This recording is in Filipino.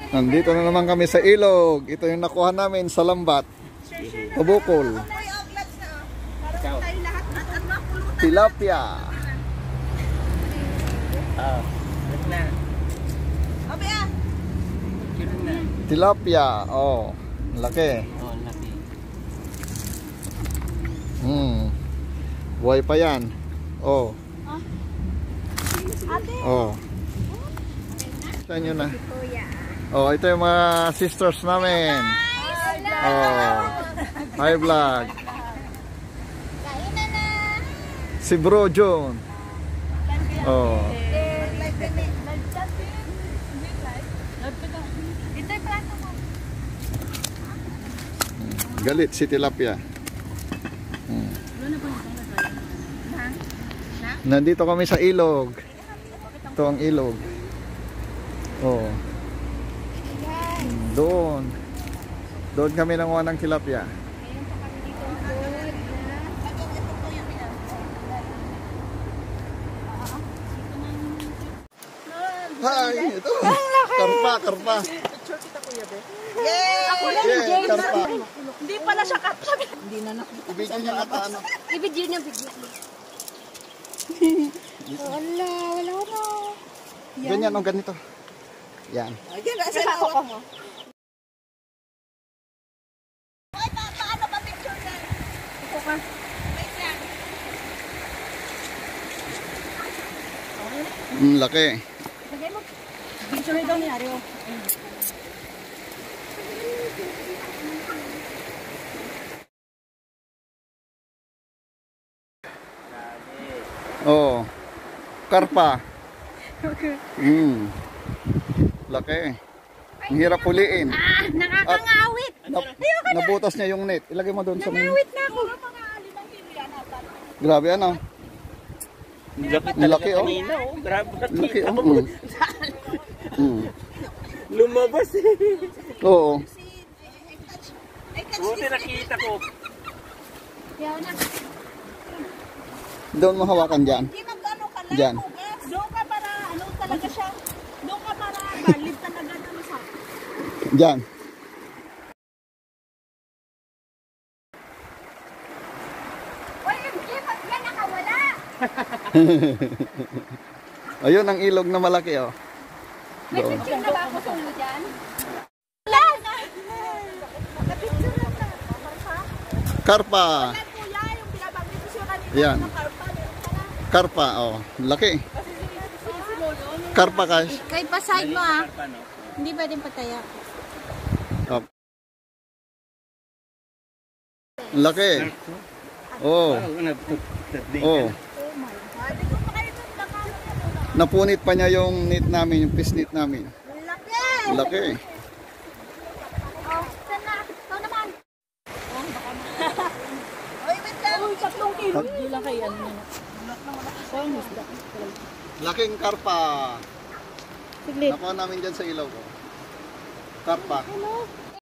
Nandito na naman kami sa ilog. Ito yung nakuha namin sa lambat. Tabukol. Tilapia. Tilapia. Oh, laki. Buhay pa yan. Oh. Oh. Saan yun na? Oh, ito yung mga sisters namin. Oh. Hi vlog. Si Bro John. Oh. Galit si tilapia. Nandito kami sa ilog. Ito ang ilog. Oh. Doon kami nanguha ng tilapia. Hi, ito. Karpa. Yay! Karpa. Hindi pala siya karpa. Hindi na nakita. Ibigyan niya ata ano. Ibigyan niya bigyan. Wala na. Ganyan o ganito. Yan. Ayan, nasa hawak mo. Ay, paano ba picture na? Ito ka. Wait lang. Laki. Lagay mo. Picture daw ni Ario. Oh. Karpa. Laki. Ang hirap puliin. Nakakangawit. Nabutas niya yung net. Ilagay mo doon sa mga. Ngawit na ako. Grabe ano. Laki oh. Grabe Laki nakita oh. mo. Lumabas eh. Oo. Buti nakita ko. Doon mo hawakan dyan. Hindi mag-ano ka lang. Dyan. Doon ka para, ano talaga siya. Doon ka para valid talaga ng sa. Dyan. Uy, ba't yan nakawala? Ayun ang ilog na malaki oh. May Doon. picture na ba ako sa ulo dyan? Wala na. Napicture na na. Karpa. Wala kuya, yung binabanggit ko siya kanina. Yan. Ng karpa. Karpa oh. Laki. Karpa guys. Kay paside mo ah. Hindi pwedeng pataya. Oh. Laki. Oh. Oh. Napunit pa niya yung net namin, yung fish net namin. Laki! Laki. Oh, saan na? Ikaw naman. Uy, wait lang. Uy, 3 kilo. Hindi lang kayo ano na. Laking karpa. Siglit. Nakuha namin dyan sa ilaw ko. Karpa. Hello.